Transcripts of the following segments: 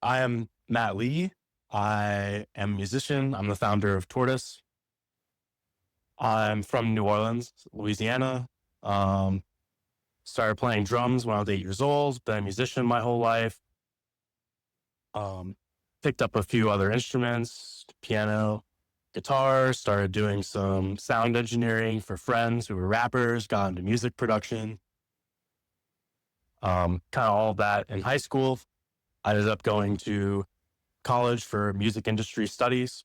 I am mattlee. I am a musician. I'm the founder of Tortoise. I'm from New Orleans, Louisiana. Um, Started playing drums when I was 8 years old. Been a musician my whole life. Um, Picked up a few other instruments, piano, guitar. Started doing some sound engineering for friends who were rappers. Got into music production. Kind of all of that in high school. I ended up going to college for music industry studies.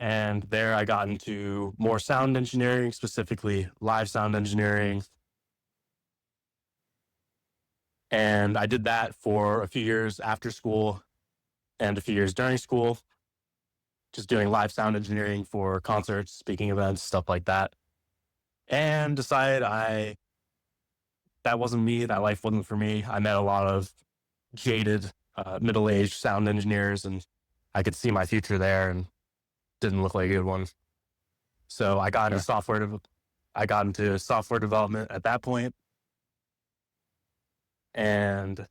And there I got into more sound engineering, specifically live sound engineering. And I did that for a few years after school and a few years during school, just doing live sound engineering for concerts, speaking events, stuff like that. And decided that wasn't me, that life wasn't for me. I met a lot of jaded, middle-aged sound engineers, and I could see my future there and didn't look like a good one. So I got into software development at that point, and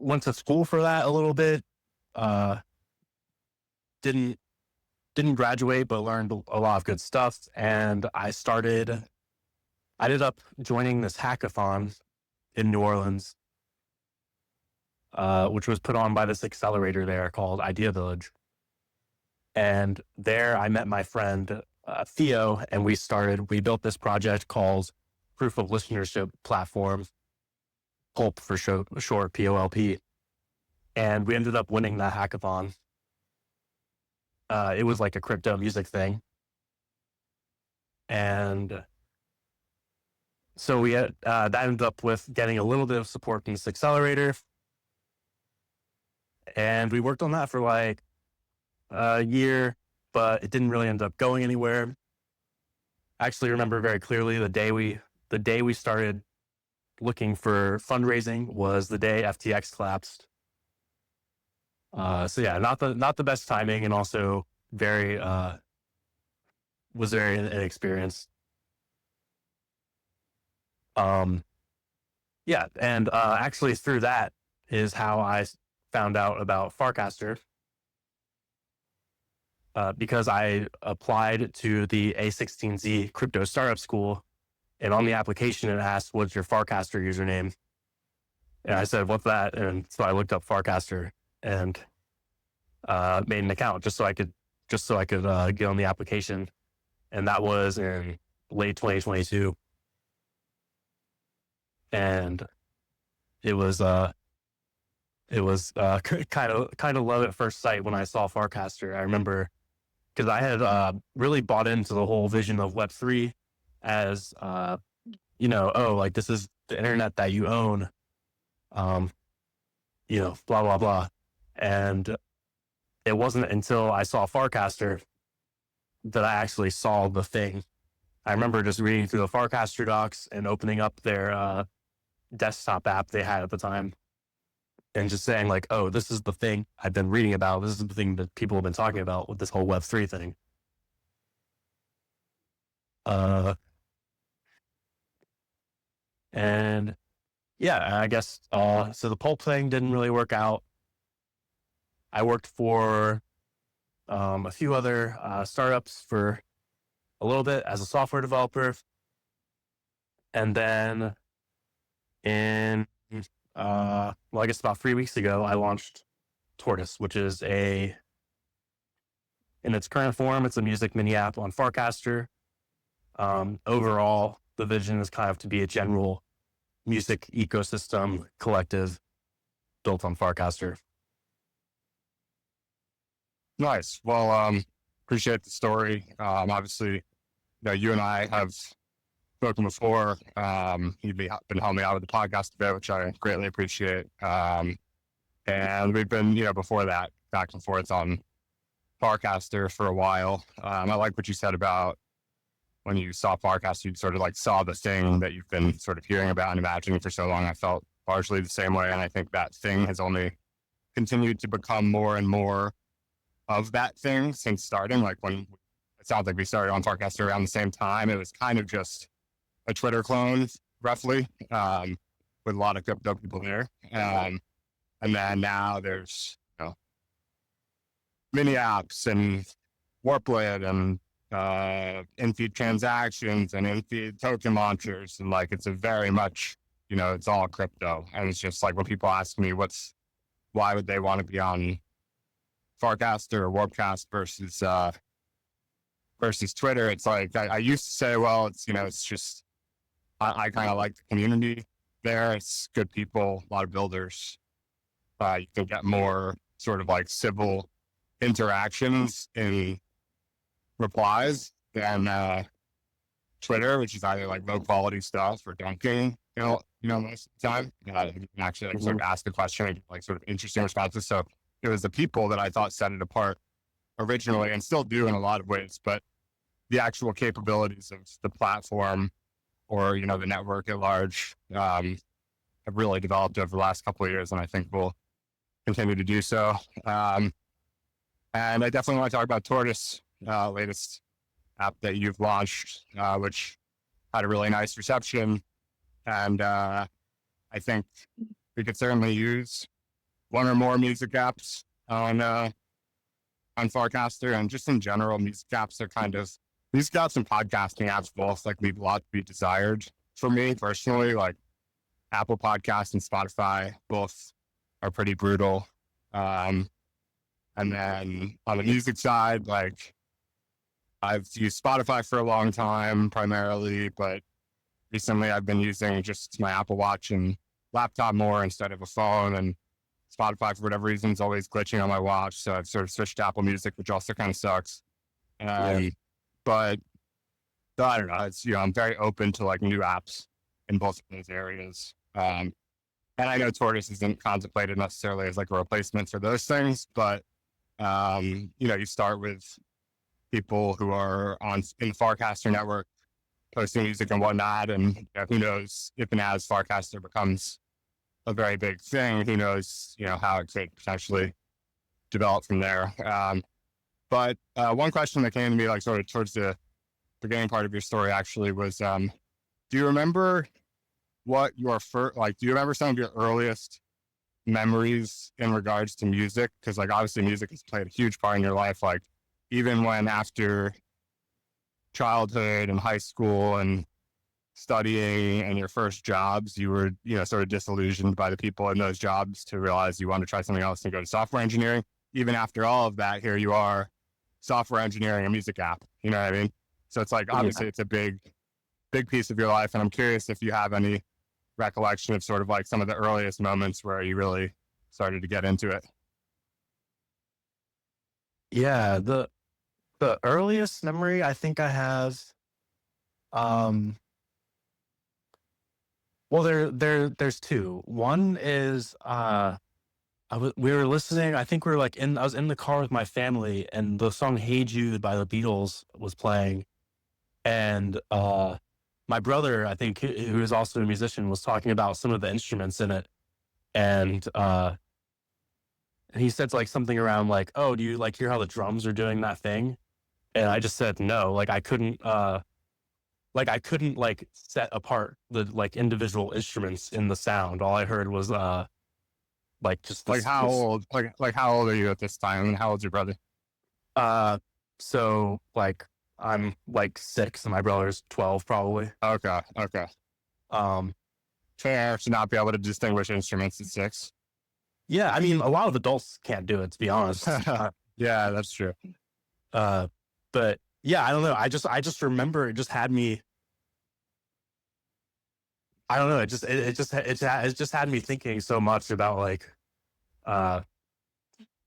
went to school for that a little bit. Didn't graduate, but learned a lot of good stuff. And I ended up joining this hackathon in New Orleans, which was put on by this accelerator there called Idea Village. And there I met my friend, Theo, and we built this project called Proof of Listenership Platform, Pulp for short, POLP. And we ended up winning that hackathon. It was like a crypto music thing. And so that ended up with getting a little bit of support from this accelerator. And we worked on that for like a year, but it didn't really end up going anywhere. I actually remember very clearly the day we started looking for fundraising was the day FTX collapsed. So yeah, not the best timing, and also was very inexperienced. Yeah, and actually through that is how I found out about Farcaster. Because I applied to the A16Z crypto startup school, and on the application it asked, "What's your Farcaster username?" And I said, "What's that?" And so I looked up Farcaster and made an account just so I could get on the application. And that was in late 2022. And it was kind of love at first sight when I saw Farcaster. I remember, because I had really bought into the whole vision of Web3 as, like this is the internet that you own, blah, blah, blah. And it wasn't until I saw Farcaster that I actually saw the thing. I remember just reading through the Farcaster docs and opening up their desktop app they had at the time, and just saying like, "Oh, this is the thing I've been reading about. This is the thing that people have been talking about with this whole Web3 thing." And yeah, I guess, so the Pulp thing didn't really work out. I worked for a few other startups for a little bit as a software developer. And then I guess about 3 weeks ago, I launched Tortoise, which is in its current form, it's a music mini app on Farcaster. Overall, the vision is kind of to be a general music ecosystem collective built on Farcaster. Nice. Well, appreciate the story. Obviously, you and I have spoken before. You've been helping me out with the podcast a bit, which I greatly appreciate. And we've been, before that, back and forth on Farcaster for a while. I like what you said about when you saw Farcaster, you sort of like saw the thing that you've been sort of hearing about and imagining for so long. I felt largely the same way. And I think that thing has only continued to become more and more of that thing since starting. Like when it sounds like we started on Farcaster around the same time, it was kind of just a Twitter clone, roughly. with a lot of crypto people there. And then now there's, mini apps and Warplit and in-feed transactions and in-feed token launchers. And like, it's a very much, it's all crypto. And it's just like when people ask me why would they want to be on Farcaster or Warpcast versus Twitter? It's like, I used to say, well, it's just, I kind of like the community there. It's good people, a lot of builders. You can get more sort of like civil interactions in replies than Twitter, which is either like low quality stuff or dunking, most of the time. You can actually like sort of ask a question and get like sort of interesting responses. So it was the people that I thought set it apart originally, and still do in a lot of ways, but the actual capabilities of the platform or, the network at large, have really developed over the last couple of years, and I think will continue to do so. And I definitely want to talk about Tortoise, latest app that you've launched, which had a really nice reception. And I think we could certainly use one or more music apps on Farcaster, and just in general, music apps and podcasting apps both like leave a lot to be desired for me personally. Like Apple Podcasts and Spotify both are pretty brutal. And then on the music side, like I've used Spotify for a long time primarily, but recently I've been using just my Apple Watch and laptop more instead of a phone, and Spotify for whatever reason is always glitching on my watch. So I've sort of switched to Apple Music, which also kind of sucks. But I don't know. It's, I'm very open to like new apps in both of those areas. And I know Tortoise isn't contemplated necessarily as like a replacement for those things, but you start with people who are in the Farcaster network posting music and whatnot, and who knows if and as Farcaster becomes a very big thing, who knows, how it could potentially develop from there. But one question that came to me like sort of towards the beginning part of your story actually was, do you remember what your first, like, do you remember some of your earliest memories in regards to music? Because like obviously music has played a huge part in your life, like even when after childhood and high school and studying and your first jobs, you were, sort of disillusioned by the people in those jobs to realize you want to try something else and go to software engineering. Even after all of that, here you are, software engineering, a music app, you know what I mean? So it's like, obviously it's a big piece of your life. And I'm curious if you have any recollection of sort of like some of the earliest moments where you really started to get into it. Yeah, the earliest memory I think I have, well, there's two. One is we were listening. I think we were like I was in the car with my family, and the song "Hey Jude" by the Beatles was playing, and my brother, I think, who is also a musician, was talking about some of the instruments in it, and he said like something around like, "Oh, do you like hear how the drums are doing that thing?" And I just said no, like I couldn't like set apart the like individual instruments in the sound. All I heard was like just like how old are you at this time, and how old's your brother? So like I'm like 6 and my brother's 12 probably. Okay. Fair to not be able to distinguish instruments at 6. Yeah, I mean a lot of adults can't do it, to be honest. Yeah, that's true. But yeah, I don't know. I just remember it just had me. I don't know. It just had me thinking so much about like, the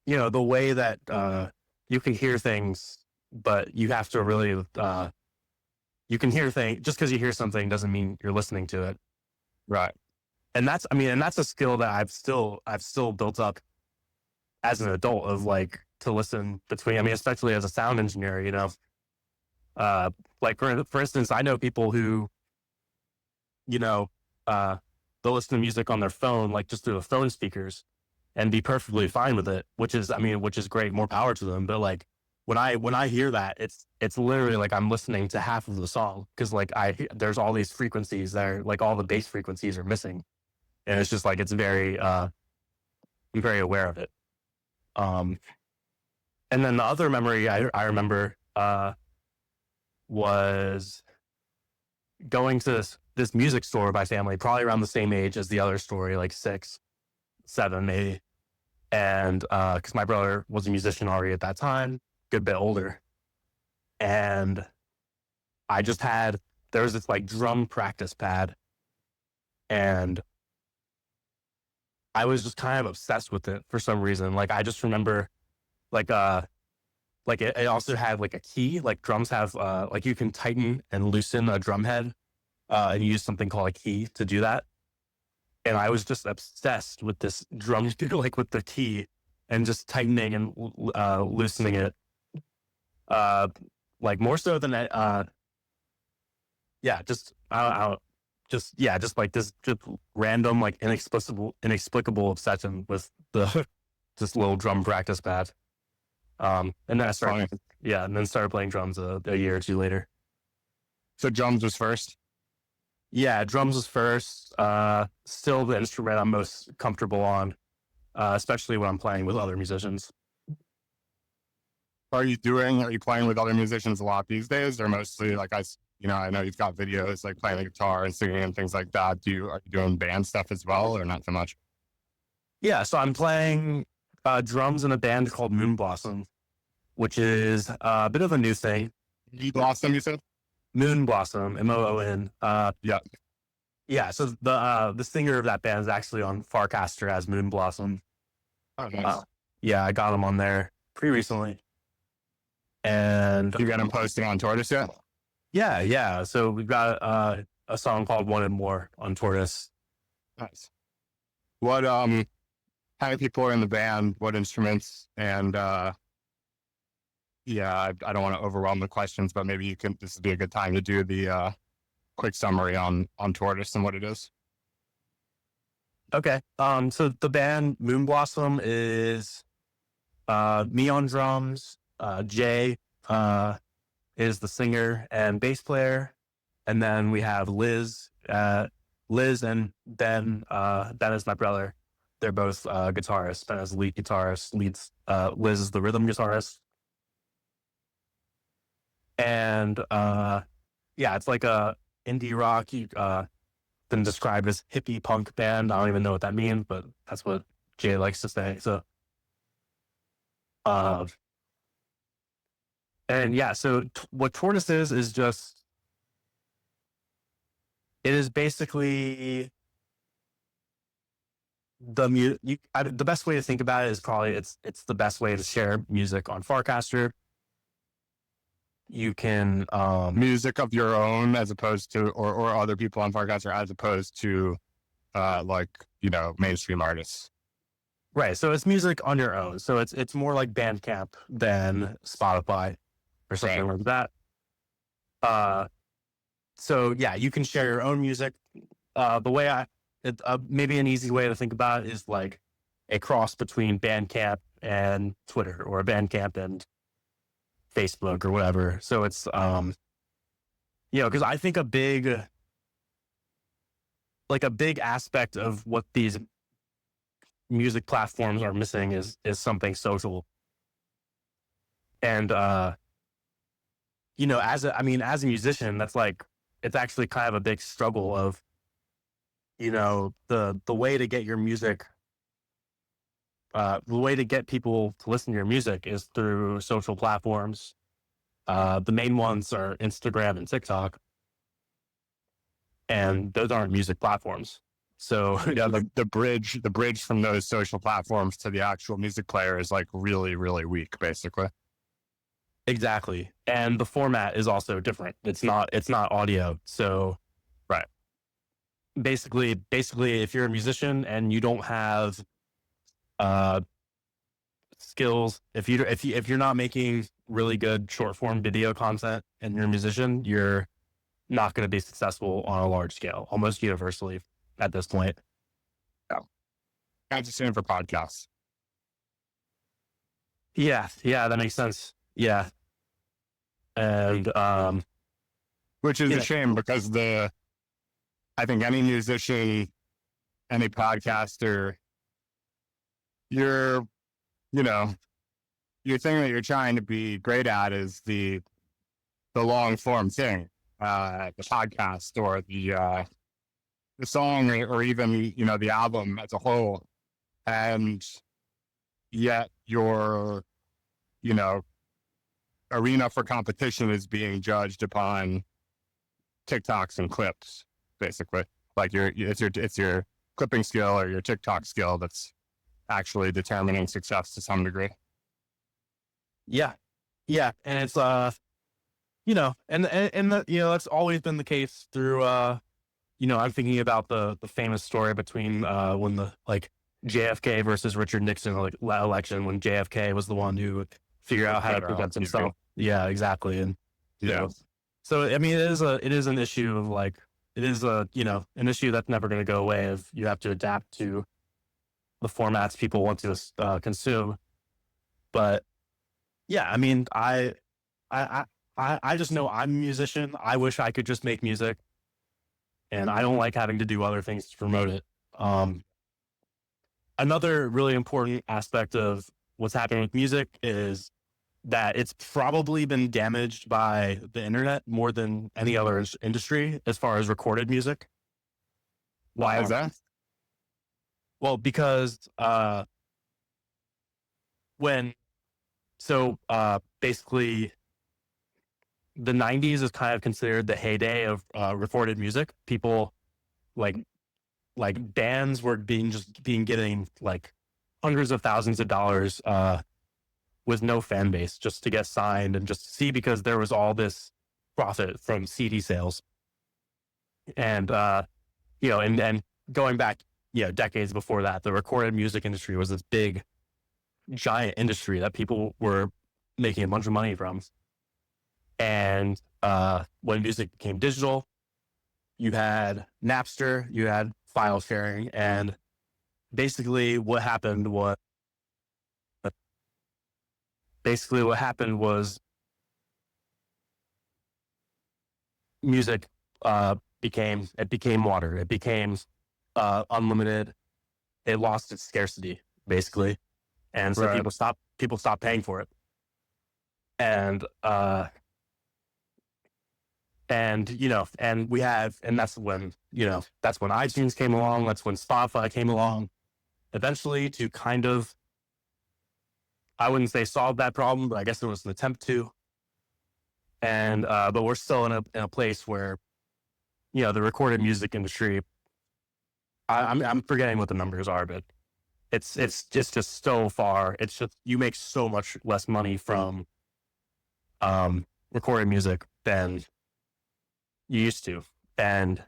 way that you can hear things, but you have to really you can hear things just because you hear something doesn't mean you're listening to it, right? And that's a skill that I've still built up as an adult of like to listen between. I mean, especially as a sound engineer, like for instance, I know people who, they'll listen to music on their phone, like just through the phone speakers, and be perfectly fine with it, which is great, more power to them. But like when I hear that, it's literally like I'm listening to half of the song, because like there's all these frequencies there, like all the bass frequencies are missing. and it's just like it's very I'm very aware of it. And then the other memory I remember was going to this music store with my family, probably around the same age as the other story, like 6, 7 maybe. And because my brother was a musician already at that time, good bit older. And there was this like drum practice pad, and I was just kind of obsessed with it for some reason. Like I just remember like it also had like a key, like drums have like you can tighten and loosen a drum head and use something called a key to do that. And I was just obsessed with this drum, like with the key and just tightening and loosening it. Like more so than just like this just random, like inexplicable obsession with the this little drum practice pad. And then I started, and then started playing drums a year or two later. So drums was first? Yeah, drums was first. Still the instrument I'm most comfortable on, especially when I'm playing with other musicians. Are you playing with other musicians a lot these days, or mostly like I know you've got videos like playing the guitar and singing and things like that. Are you doing band stuff as well, or not so much? Yeah, so I'm playing drums in a band called Moon Blossom, which is a bit of a new thing. Blossom, you said? Moon Blossom, MOON. Yeah. Yeah, so the singer of that band is actually on Farcaster as Moon Blossom. Oh, nice. Yeah, I got him on there pretty recently. And you got him posting on Tortoise yet? Yeah. So we've got a song called One and More on Tortoise. Nice. What how many people are in the band? What instruments? And I don't want to overwhelm the questions, but maybe this would be a good time to do the quick summary on Tortoise and what it is. Okay. So the band Moon Blossom is me on drums, Jay is the singer and bass player, and then we have Liz and Ben. Ben is my brother. They're both guitarists. Ben is the lead guitarist. Liz is the rhythm guitarist. And it's like a indie rock. Been described as hippie punk band. I don't even know what that means, but that's what Jay likes to say. So, what Tortoise is just, it is basically the best way to think about it is probably it's the best way to share music on Farcaster. You can music of your own as opposed to or other people on Farcaster as opposed to mainstream artists. Right. So it's music on your own. So it's more like Bandcamp than Spotify or something like that. So yeah, you can share your own music. The way maybe an easy way to think about it is like a cross between Bandcamp and Twitter, or Bandcamp and Facebook or whatever. So it's because I think a big aspect of what these music platforms are missing is something social. And as a musician, that's like, it's actually kind of a big struggle of the way to get your music, the way to get people to listen to your music is through social platforms. The main ones are Instagram and TikTok, and those aren't music platforms. So yeah, the bridge from those social platforms to the actual music player is like really, really weak, basically. Exactly. And the format is also different. It's not audio. So right. Basically, if you're a musician and you don't have skills, if you're not making really good short form video content and you're a musician, you're not going to be successful on a large scale, almost universally at this point. Yeah. That's the same for podcasts. Yeah, that makes sense. Yeah. And which is a shame, because I think any musician any podcaster, your, you know, your thing that you're trying to be great at is the long form thing, the podcast or the song or even, you know, the album as a whole. And yet your, you know, arena for competition is being judged upon TikToks and clips, basically. Like it's your clipping skill or your TikTok skill that's actually determining success to some degree. Yeah. Yeah. And it's, you know, and you know, that's always been the case through, you know, I'm thinking about the famous story between, when the, like, JFK versus Richard Nixon election, when JFK was the one who figured out how to present himself. Yeah, exactly. And, Yeah. So, I mean, it is an issue of, like, it is you know, an issue that's never going to go away. If you have to adapt to the formats people want to consume. But yeah, I mean, I just know I'm a musician. I wish I could just make music, and I don't like having to do other things to promote it. Another really important aspect of what's happening with music is that it's probably been damaged by the internet more than any other industry as far as recorded music. Why is that? Well, because basically the 90s is kind of considered the heyday of recorded music. People like bands were being getting like hundreds of thousands of dollars with no fan base just to get signed and just to see, because there was all this profit from CD sales. And you know, and going back, you know, decades before that, the recorded music industry was this big giant industry that people were making a bunch of money from. And when music became digital, you had Napster, you had file sharing, and basically what happened was music became water. It became unlimited. It lost its scarcity, basically. And so people stopped paying for it. And you know, and that's when, you know, that's when iTunes came along. That's when Spotify came along, eventually, to kind of, I wouldn't say solve that problem, but I guess there was an attempt to. And but we're still in a place where, you know, the recorded music industry, I'm forgetting what the numbers are, but it's just so far. It's just, you make so much less money from recorded music than you used to. And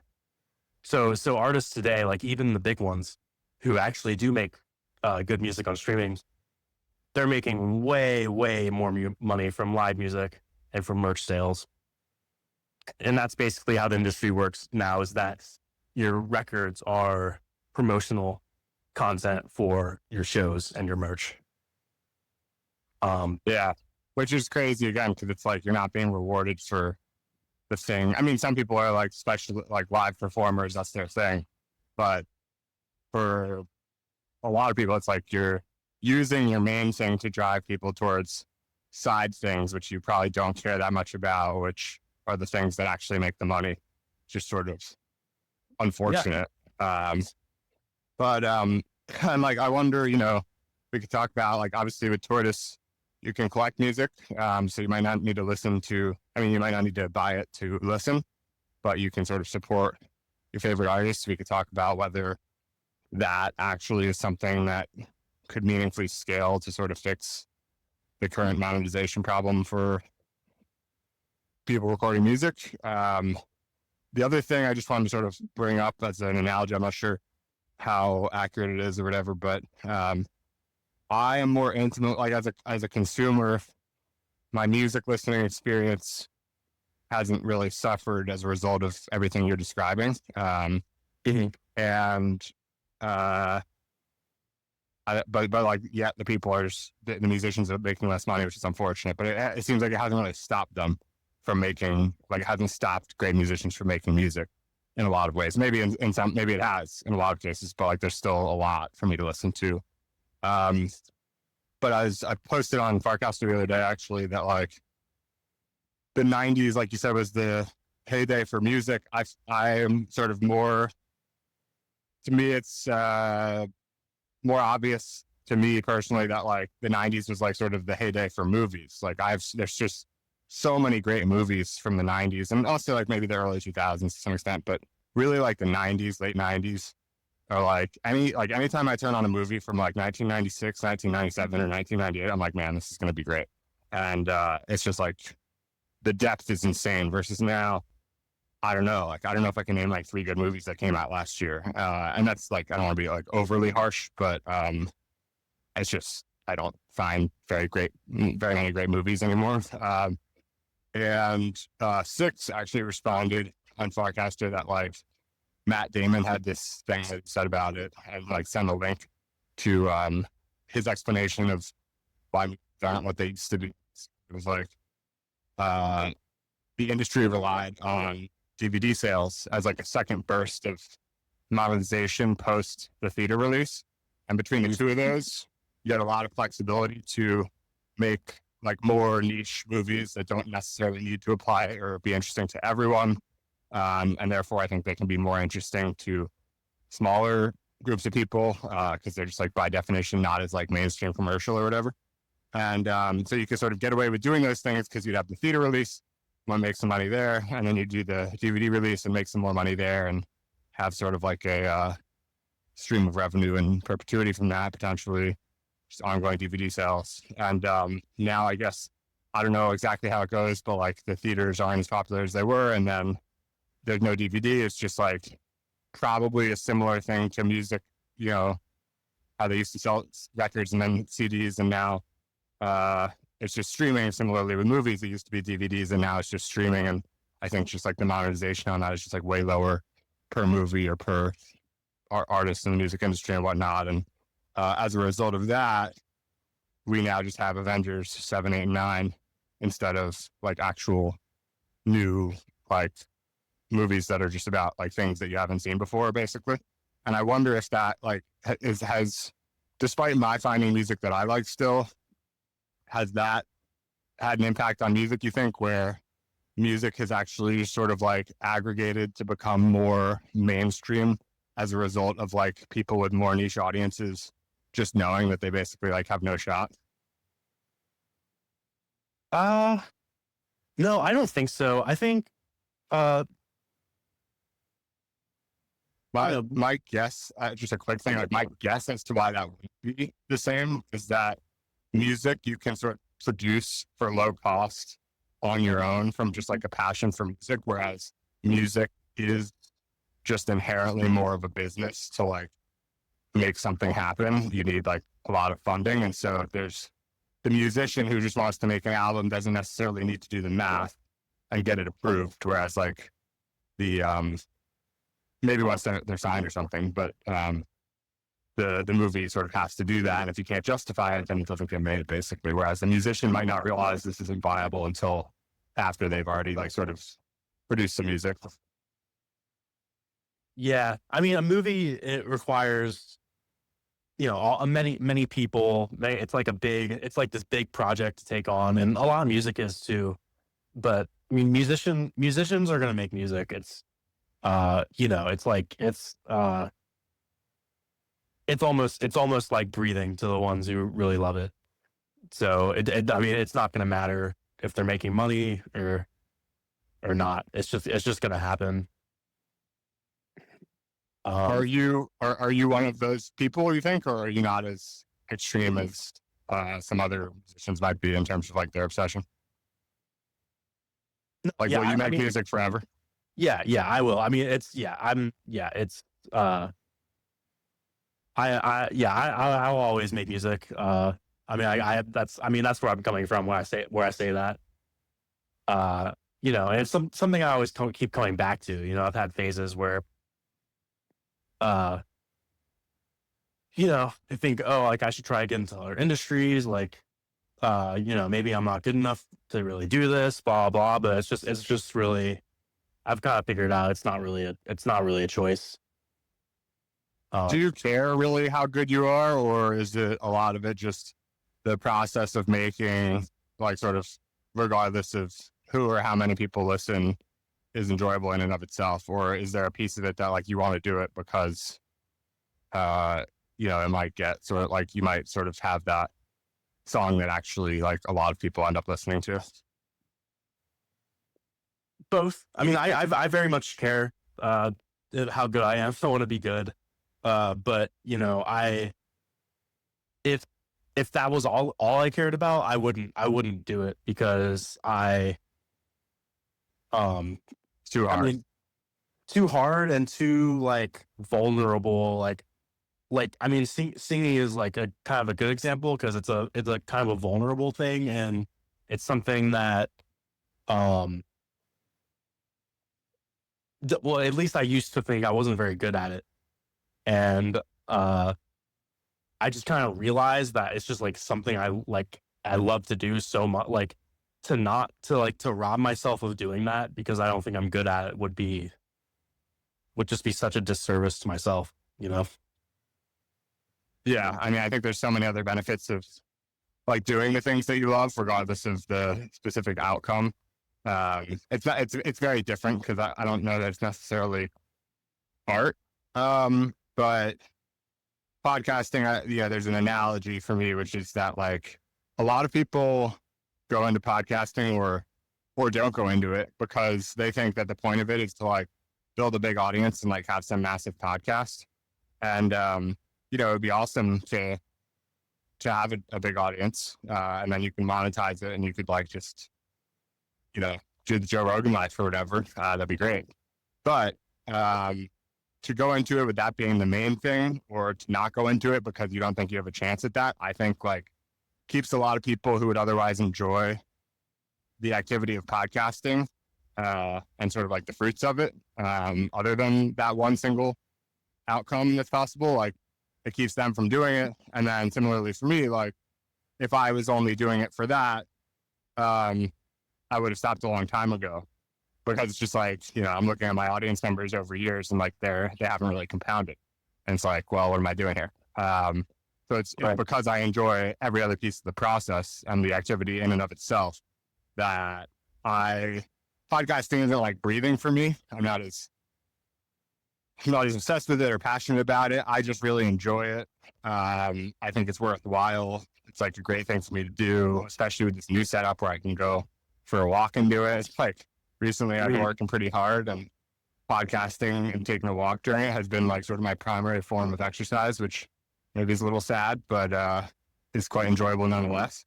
so artists today, like even the big ones who actually do make good music on streaming, they're making way more money from live music and from merch sales. And that's basically how the industry works now, is that your records are promotional content for your shows and your merch. Yeah, which is crazy again, because it's like you're not being rewarded for the thing. I mean, some people are like, especially like live performers, that's their thing. But for a lot of people, it's like you're using your main thing to drive people towards side things, which you probably don't care that much about, which are the things that actually make the money. Just sort of unfortunate. Yeah. But and like, I wonder, you know, we could talk about, like, obviously with Tortoise, you can collect music. So you might not need to you might not need to buy it to listen, but you can sort of support your favorite artists. We could talk about whether that actually is something that could meaningfully scale to sort of fix the current monetization problem for people recording music. The other thing I just wanted to sort of bring up as an analogy, I'm not sure how accurate it is or whatever, but I am more intimate, like as a consumer, my music listening experience hasn't really suffered as a result of everything you're describing. And but like, yeah, the people are just, the musicians are making less money, which is unfortunate, but it seems like it hasn't really stopped them from making, like, it hasn't stopped great musicians from making music. in a lot of ways. Maybe in some, maybe it has in a lot of cases, but like there's still a lot for me to listen to. But as I posted on Farcaster the other day, actually, that like the 90s, like you said, was the heyday for music. I am sort of more, to me, it's more obvious to me personally that like the 90s was like sort of the heyday for movies. Like there's just so many great movies from the 90s and also like maybe the early 2000s to some extent, but really like the 90s, late 90s, or like anytime I turn on a movie from like 1996, 1997, or 1998, I'm like, man, this is going to be great. And it's just like the depth is insane versus now. I don't know. Like, I don't know if I can name like 3 good movies that came out last year. And that's like, I don't want to be like overly harsh, but it's just, I don't find very many great movies anymore. And Six actually responded on Farcaster that like Matt Damon had this thing that he said about it and like send a link to his explanation of why movies aren't what they used to be. It was like the industry relied on DVD sales as like a second burst of monetization post the theater release. And between the two of those, you had a lot of flexibility to make like more niche movies that don't necessarily need to apply or be interesting to everyone. And therefore, I think they can be more interesting to smaller groups of people because they're just like by definition not as like mainstream commercial or whatever. And so you could sort of get away with doing those things because you'd have the theater release, want to make some money there, and then you do the DVD release and make some more money there and have sort of like a stream of revenue in perpetuity from that, potentially just ongoing DVD sales. And now I guess, I don't know exactly how it goes, but like the theaters aren't as popular as they were, and then there's no DVD. It's just like probably a similar thing to music, you know, how they used to sell records and then CDs, and now it's just streaming. Similarly with movies, it used to be DVDs and now it's just streaming. And I think just like the monetization on that is just like way lower per movie or per artist in the music industry and whatnot. And as a result of that, we now just have Avengers 7, 8, and 9 instead of like actual new like movies that are just about like things that you haven't seen before, basically. And I wonder if that like has, despite my finding music that I like still, has that had an impact on music, you think, where music has actually sort of like aggregated to become more mainstream as a result of like people with more niche audiences just knowing that they basically like have no shot? No, I don't think so. I think my guess, just a quick thing, like my guess as to why that would be the same is that music you can sort of produce for low cost on your own from just like a passion for music, whereas music is just inherently more of a business to like make something happen. You need like a lot of funding. And so there's the musician who just wants to make an album doesn't necessarily need to do the math and get it approved. Whereas like the, maybe once they're signed or something, but the movie sort of has to do that. And if you can't justify it, then it doesn't get made, basically. Whereas the musician might not realize this isn't viable until after they've already like sort of produced some music. Yeah, I mean, a movie, it requires, you know, many people. It's like it's like this big project to take on, and a lot of music is too. But I mean, musicians are gonna make music. It's, you know, it's like it's almost like breathing to the ones who really love it. So I mean, it's not gonna matter if they're making money or not. It's just gonna happen. Are you one of those people, you think, or are you not as extreme as some other musicians might be in terms of like their obsession? Like, yeah, will you make music forever? Yeah, I will. I mean, it's I'll always make music. I mean, that's where I'm coming from when I say that. You know, and it's something I always keep coming back to. You know, I've had phases where, you know, I think, oh, like I should try to get into other industries, like, you know, maybe I'm not good enough to really do this, blah blah. But it's just really, I've kind of figured out it's not really a choice. Do you care really how good you are, or is it a lot of it just the process of making, like, sort of regardless of who or how many people listen is enjoyable in and of itself? Or is there a piece of it that like you want to do it because, it might get sort of like, you might sort of have that song that actually like a lot of people end up listening to? Both. I mean, I very much care how good I am. I want to be good. But if that was all I cared about, I wouldn't do it because Too hard. I mean, too hard and too like vulnerable. I mean, singing is like a kind of a good example because it's a kind of a vulnerable thing, and it's something that um well, at least I used to think I wasn't very good at it, and uh I just kind of realized that it's just like something I love to do so much. Like to not to rob myself of doing that because I don't think I'm good at it would just be such a disservice to myself, you know? Yeah. I mean, I think there's so many other benefits of like doing the things that you love, regardless of the specific outcome. It's very different because I don't know that it's necessarily art. But podcasting, there's an analogy for me, which is that like a lot of people go into podcasting or don't go into it because they think that the point of it is to like build a big audience and like have some massive podcast. And it would be awesome to have a big audience, and then you can monetize it and you could like just do the Joe Rogan life or whatever. That'd be great. But to go into it with that being the main thing, or to not go into it because you don't think you have a chance at that, I think like keeps a lot of people who would otherwise enjoy the activity of podcasting and sort of like the fruits of it, other than that one single outcome that's possible, like it keeps them from doing it. And then similarly for me, like if I was only doing it for that, I would have stopped a long time ago, because it's just like, I'm looking at my audience numbers over years and like they haven't really compounded. And it's like, well, what am I doing here? So it's Right. because I enjoy every other piece of the process and the activity in and of itself that podcasting isn't like breathing for me. I'm not as obsessed with it or passionate about it. I just really enjoy it. I think it's worthwhile. It's like a great thing for me to do, especially with this new setup where I can go for a walk and do it. It's like recently I've been working pretty hard, and podcasting and taking a walk during it has been like sort of my primary form of exercise, which maybe is a little sad, but is quite enjoyable nonetheless.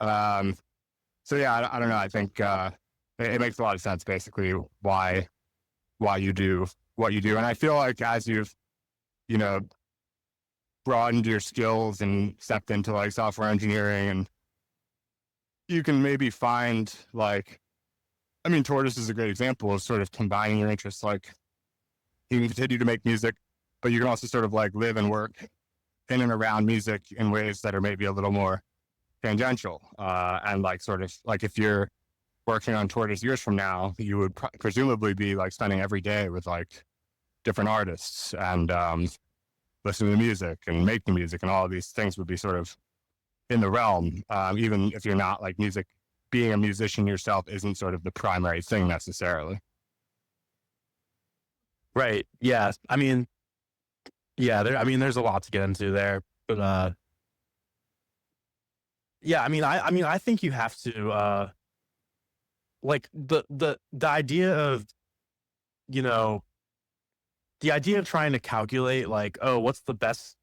So yeah, I don't know. I think it makes a lot of sense basically why you do what you do. And I feel like as you've, broadened your skills and stepped into like software engineering, and you can maybe find like, I mean, Tortoise is a great example of sort of combining your interests. Like you can continue to make music, but you can also sort of like live and work in and around music in ways that are maybe a little more tangential. And like sort of like if you're working on Tortoise years from now, you would presumably be like spending every day with like different artists and listening to music and making music, and all of these things would be sort of in the realm, even if you're not like music. Being a musician yourself isn't sort of the primary thing necessarily. Right. Yeah. I mean, yeah, there's a lot to get into there, but yeah, I think you have to like the idea of, the idea of trying to calculate like, oh, what's the best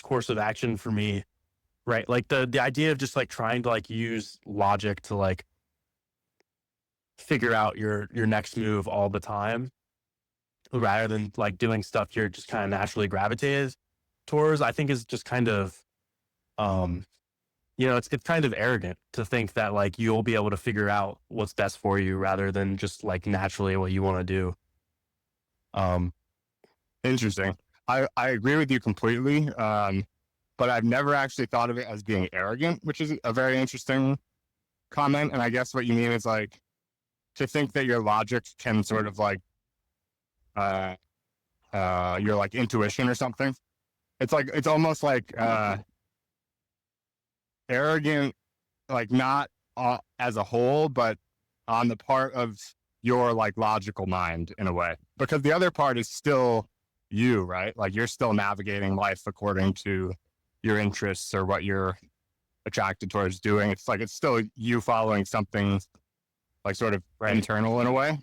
course of action for me, right? Like the idea of just like trying to like use logic to like figure out your next move all the time rather than like doing stuff you're just kind of naturally gravitated towards, I think is just kind of um it's kind of arrogant to think that like you'll be able to figure out what's best for you rather than just like naturally what you want to do. Interesting. I agree with you completely. But I've never actually thought of it as being arrogant, which is a very interesting comment. And I guess what you mean is like to think that your logic can sort of like, your like intuition or something. It's almost like, arrogant, like not as a whole, but on the part of your like logical mind in a way, because the other part is still you, right? Like you're still navigating life according to your interests or what you're attracted towards doing. It's like, it's still you following something like sort of internal in a way.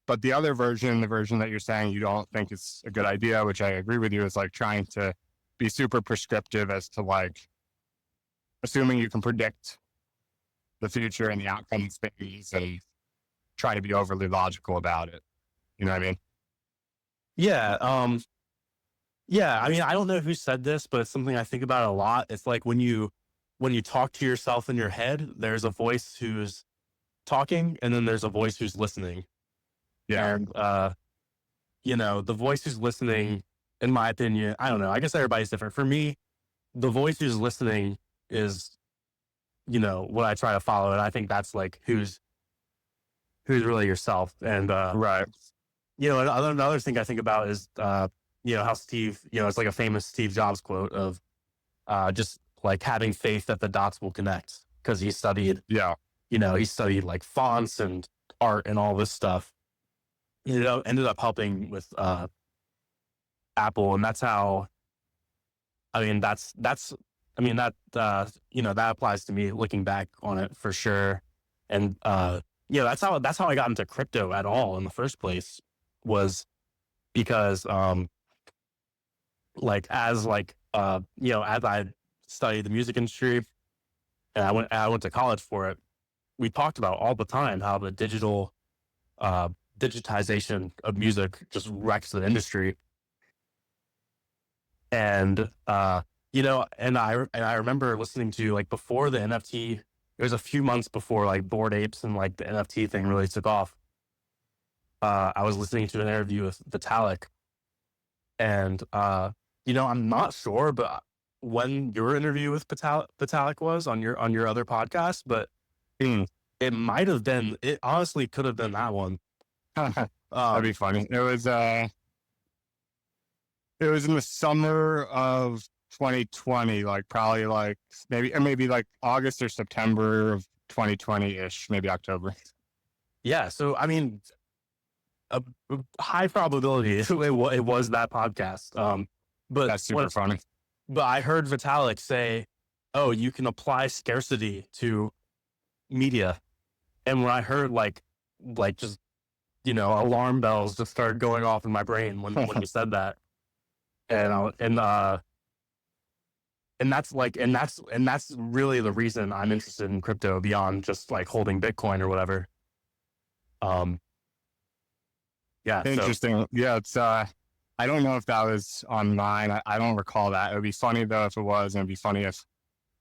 But the other version, the version that you're saying you don't think is a good idea, which I agree with you, is like trying to be super prescriptive as to like assuming you can predict the future and the outcome of things and try to be overly logical about it. You know what I mean? Yeah. Yeah. I mean, I don't know who said this, but it's something I think about a lot. It's like when you talk to yourself in your head, there's a voice who's talking and then there's a voice who's listening. Yeah. And, the voice who's listening, in my opinion, I don't know, I guess everybody's different. For me, the voice who's listening is, what I try to follow. And I think that's like, who's really yourself. And, Right. another thing I think about is, how Steve, it's like a famous Steve Jobs quote of, just like having faith that the dots will connect. Cause he studied, he studied like fonts and art and all this stuff. Ended up helping with Apple, and that's how. I mean, that applies to me looking back on it for sure. And that's how I got into crypto at all in the first place, was because as I studied the music industry and I went to college for it, we talked about all the time how the digitization of music just wrecks the industry. And, and I remember listening to, like, before the NFT, it was a few months before like Bored Apes and like the NFT thing really took off. I was listening to an interview with Vitalik, and, I'm not sure, but when your interview with Vitalik was on your other podcast, but it might have been, it honestly could have been that one. That'd be funny. It was in the summer of 2020, like probably like maybe like August or September of 2020-ish, maybe October. Yeah. So, I mean, a high probability it was that podcast. But that's super funny. But I heard Vitalik say, "Oh, you can apply scarcity to media," and when I heard like just alarm bells just started going off in my brain when you said that, and that's really the reason I'm interested in crypto beyond just like holding Bitcoin or whatever. Yeah. Interesting. So, yeah. It's, I don't know if that was online. I don't recall that. It would be funny though if it was, and it'd be funny if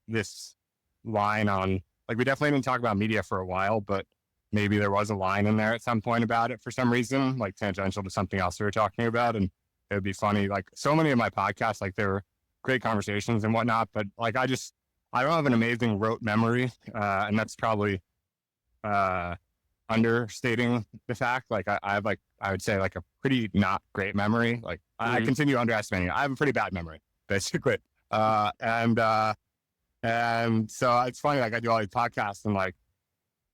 this line on, like, we definitely didn't talk about media for a while, but maybe there was a line in there at some point about it for some reason, like tangential to something else we were talking about. And it would be funny. Like so many of my podcasts, like they were great conversations and whatnot, but like, I don't have an amazing rote memory. And that's probably, understating the fact. Like I have like, I would say like a pretty not great memory. Like I continue underestimating it. I have a pretty bad memory basically. And so it's funny, like I do all these podcasts and like,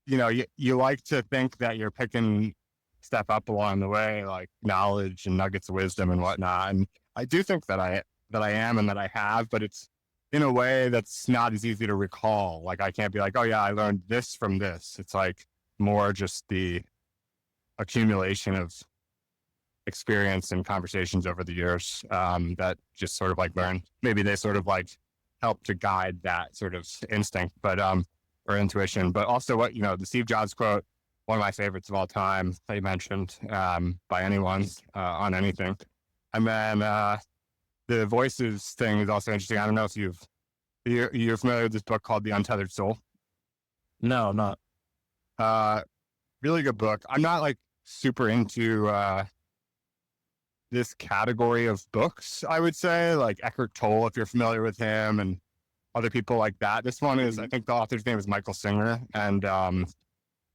you like to think that you're picking stuff up along the way, like knowledge and nuggets of wisdom and whatnot. And I do think that I am and that I have, but it's in a way that's not as easy to recall. Like I can't be like, oh yeah, I learned this from this. It's like more just the accumulation of experience and conversations over the years that just sort of like maybe they sort of like help to guide that sort of instinct, but or intuition. But also what, the Steve Jobs quote, one of my favorites of all time that you mentioned by anyone on anything. And then the voices thing is also interesting. I don't know if you're familiar with this book called The Untethered Soul. No, I'm not. Really good book. I'm not like super into this category of books, I would say, like Eckhart Tolle, if you're familiar with him, and other people like that. This one is, I think the author's name is Michael Singer, and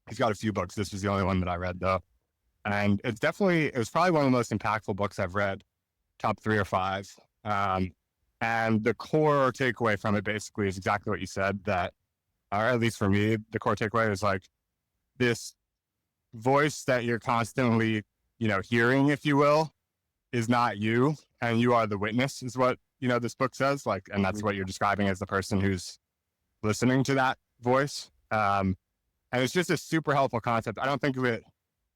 He's got a few books. This was the only one that I read though. And it was probably one of the most impactful books I've read, top 3 or 5. And the core takeaway from it basically is exactly what you said, that, or at least for me, the core takeaway is like this voice that you're constantly, hearing, if you will, is not you, and you are the witness, is what, this book says, like, and that's what you're describing as the person who's listening to that voice. And it's just a super helpful concept. I don't think of it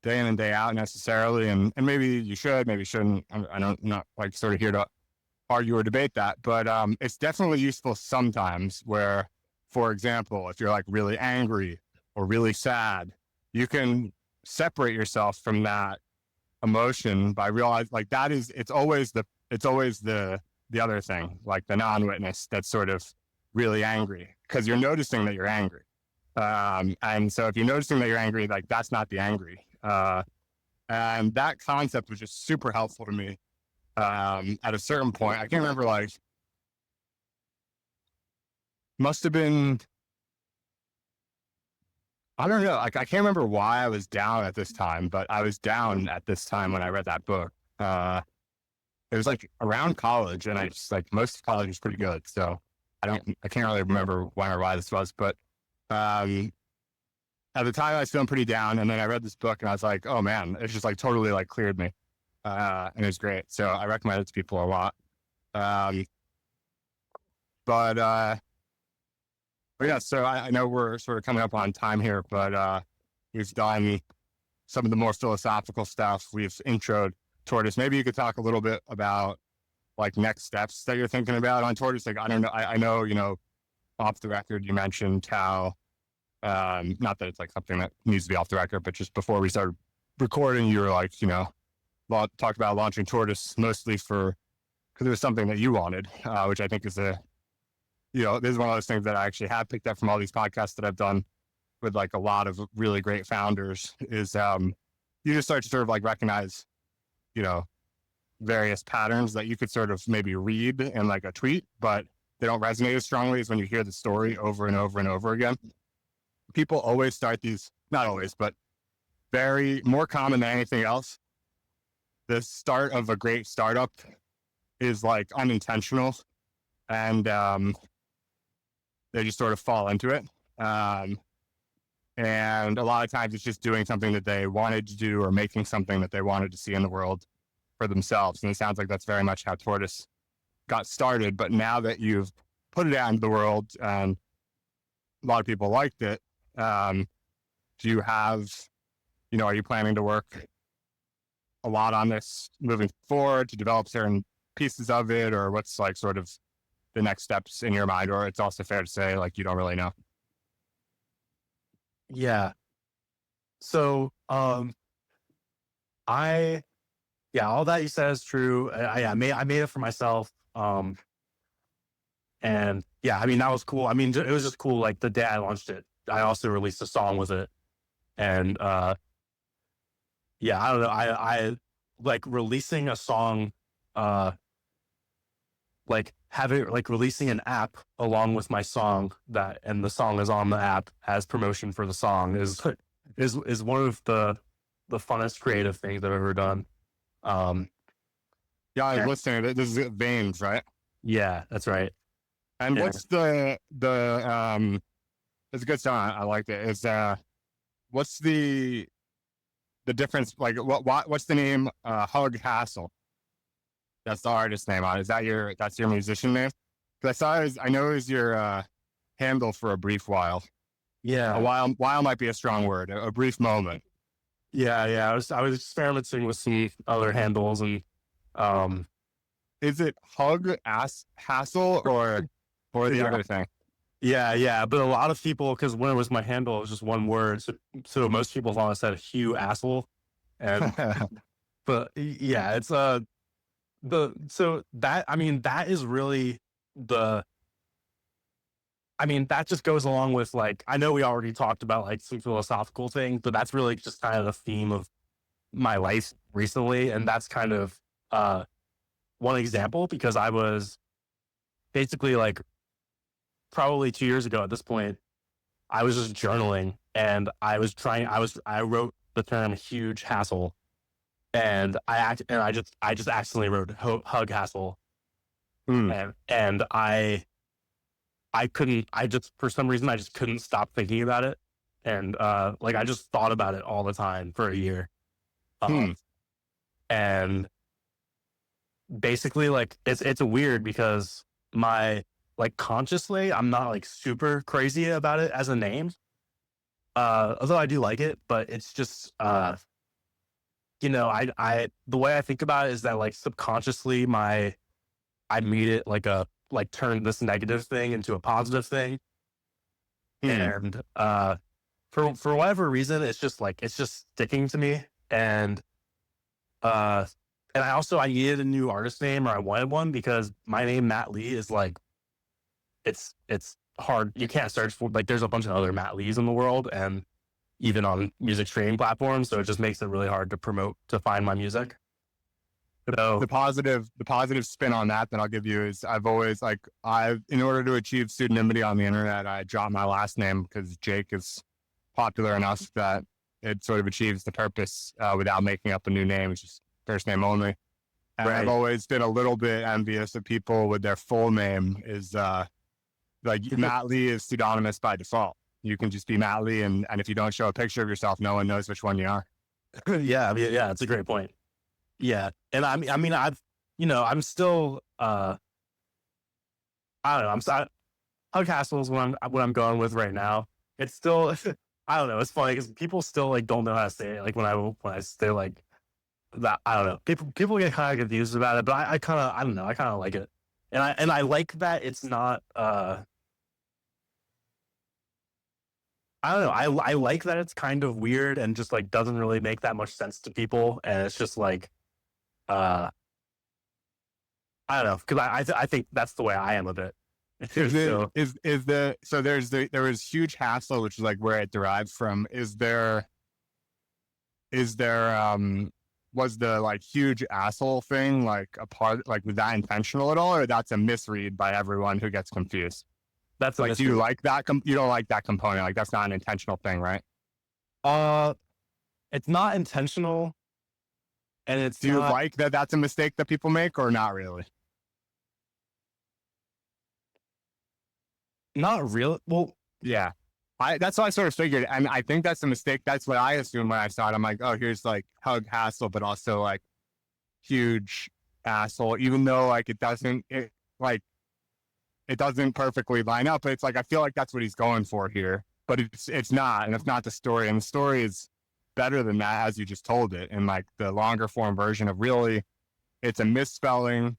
day in and day out necessarily, and maybe you should, maybe shouldn't. I'm not like sort of here to argue or debate that, but it's definitely useful sometimes where, for example, if you're like really angry or really sad, you can separate yourself from that emotion by realizing like it's always the other thing, like the non-witness that's sort of really angry, because you're noticing that you're angry. And so if you're noticing that you're angry, like that's not the angry. And that concept was just super helpful to me. At a certain point, I can't remember, like, must have been, I don't know, like I can't remember why I was down at this time, but I was down at this time when I read that book. It was like around college, and I just like, most of college was pretty good, so I can't really remember when or why this was, but at the time I was feeling pretty down, and then I read this book and I was like, oh man, it's just like totally like cleared me. And it was great. So I recommend it to people a lot. But yeah, so I know we're sort of coming up on time here, but we've done some of the more philosophical stuff. We've introed Tortoise. Maybe you could talk a little bit about like next steps that you're thinking about on Tortoise. Like, I don't know. I know, off the record, you mentioned how, not that it's like something that needs to be off the record, but just before we started recording, you were like, talked about launching Tortoise mostly because it was something that you wanted, which I think is this is one of those things that I actually have picked up from all these podcasts that I've done with like a lot of really great founders, is you just start to sort of like recognize, various patterns that you could sort of maybe read in like a tweet, but they don't resonate as strongly as when you hear the story over and over and over again. People always start these, not always, but very more common than anything else. The start of a great startup is like unintentional, and they just sort of fall into it. And a lot of times it's just doing something that they wanted to do, or making something that they wanted to see in the world for themselves. And it sounds like that's very much how Tortoise got started. But now that you've put it out into the world and a lot of people liked it, do you have, are you planning to work a lot on this moving forward to develop certain pieces of it, or what's like sort of the next steps in your mind? Or it's also fair to say like you don't really know? Yeah. So, all that you said is true. I made it for myself. And yeah, I mean, that was cool. I mean, it was just cool. Like the day I launched it, I also released a song with it. And, yeah, I don't know. I like releasing a song, like releasing an app along with my song, and the song is on the app as promotion for the song is one of the funnest creative things I've ever done. Yeah, I was listening. This is Veins, right? Yeah, that's right. And yeah. What's the it's a good song. I liked it. Is what's the difference? Like what's the name? Hug Hassle. That's the artist name on it. That's your musician name? Because I know it was your handle for a brief while. Yeah. A while might be a strong word. A brief moment. Yeah. I was experimenting with some other handles, and is it Hug Hassle or the other thing? Yeah. But a lot of people, because when it was my handle, it was just one word. So most people thought I said Hugh Asshole. And but yeah, it's that is really that just goes along with, like, I know we already talked about like some philosophical things, but that's really just kind of the theme of my life recently. And that's kind of one example, because I was basically like probably 2 years ago at this point, I was just journaling and I wrote the term huge hassle, and I just accidentally wrote hug hassle, Hmm. and I couldn't, I just, for some reason, I just couldn't stop thinking about it. And, like, I just thought about it all the time for a year. Hmm. And basically, like, it's weird because like, consciously, I'm not like super crazy about it as a name. Although I do like it, but it's just, the way I think about it is that, like, subconsciously, I made it like turn this negative thing into a positive thing. Hmm. And, for whatever reason, it's just sticking to me. And uh and I needed a new artist name, or I wanted one, because my name mattlee is like, it's hard. You can't search for, like, there's a bunch of other mattlees in the world, and even on music streaming platforms, so it just makes it really hard to find my music. So The positive spin on that I'll give you is I've always in order to achieve pseudonymity on the internet, I dropped my last name because Jake is popular enough that it sort of achieves the purpose without making up a new name. It's just first name only. And I've right. always been a little bit envious of people with their full name is like Matt Lee is pseudonymous by default. You can just be Matt Lee, and if you don't show a picture of yourself, no one knows which one you are. Yeah, I mean, yeah, it's a great point. Yeah, and I'm still, I don't know. Hug Castle is what I'm going with right now. It's still, I don't know. It's funny because people still like don't know how to say it. Like when I say like that, I don't know. People get kind of confused about it, but I don't know. I kind of like it, and I like that it's not. I don't know. I like that it's kind of weird and just like doesn't really make that much sense to people, and it's just like, uh, I don't know, because I think that's the way I am a bit. So There was huge hassle, which is like where it derived from. Is there was the like huge asshole thing like a part, like was that intentional at all, or that's a misread by everyone who gets confused? that's a Like, do you mystery. like that? You don't like that component? Like, that's not an intentional thing, right? Uh, it's not intentional, and it's Do you not like that? That's a mistake that people make, or not really? not real. Well, Yeah, that's what I sort of figured, and I think that's a mistake. That's what I assumed when I saw it. I'm like, oh, here's like hug hassle, but also like huge asshole, even though like like it doesn't perfectly line up. But it's like I feel like that's what he's going for here, but it's not, and it's not the story. And the story is better than that, as you just told it, in like the longer form version of really, it's a misspelling,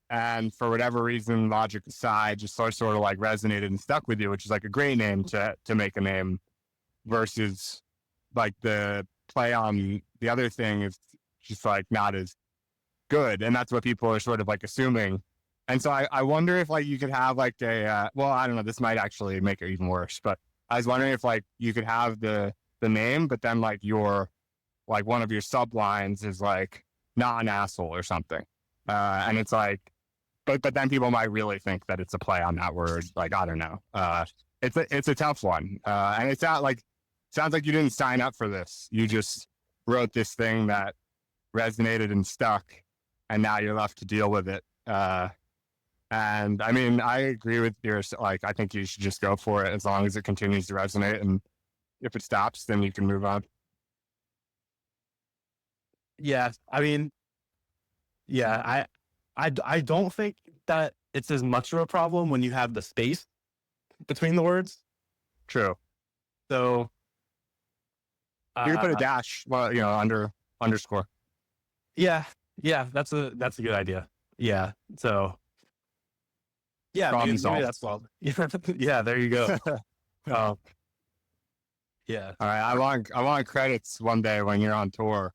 and for whatever reason, logic aside, just sort of like resonated and stuck with you, which is like a great name to make a name, versus like the play on the other thing is just like not as good, and that's what people are sort of like assuming. And so I wonder if like you could have like well, I don't know, this might actually make it even worse, but I was wondering if like you could have the name, but then like your like one of your sublines is like not an asshole or something, and it's like, but then people might really think that it's a play on that word. Like, I don't know. It's a tough one, and it's not like, sounds like you didn't sign up for this. You just wrote this thing that resonated and stuck, and now you're left to deal with it. And I mean, I agree with yours. Like, I think you should just go for it as long as it continues to resonate, and if it stops, then you can move on. yeah. I mean, yeah. I don't think that it's as much of a problem when you have the space between the words. True. So, You can put a uh, dash, well, under underscore. yeah, yeah. That's a good idea. Yeah. So, yeah. Problem Maybe solved. that's well. Yeah. There you go. Um, yeah. All right, I want credits one day when you're on tour,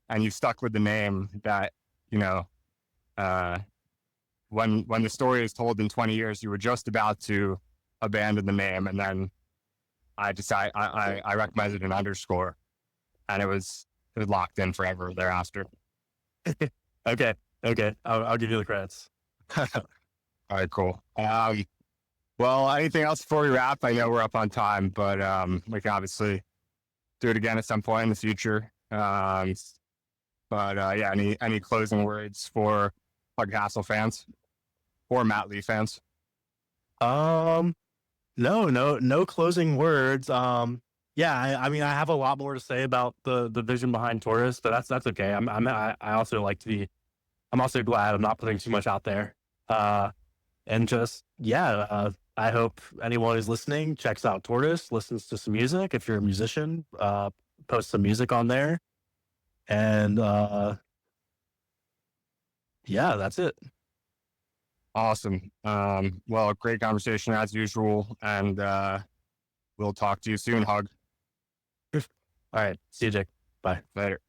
and you stuck with the name that you know. Uh, when the story is told in 20 years, you were just about to abandon the name, and then I recommended an underscore, and it was locked in forever thereafter. Okay. Okay. I'll give you the credits. All right, cool. Well, anything else before we wrap? I know we're up on time, but we can obviously do it again at some point in the future. Yeah, any closing words for Hackathon fans or mattlee fans? No closing words. Yeah, I mean, I have a lot more to say about the vision behind Tortoise, but that's okay. I also like to be. I'm also glad I'm not putting too much out there. And just I hope anyone who's listening checks out Tortoise, listens to some music. If you're a musician, post some music on there, and yeah, that's it. Awesome. Well, great conversation as usual, and we'll talk to you soon. Hug. All right, see you, Jake. Bye. Later.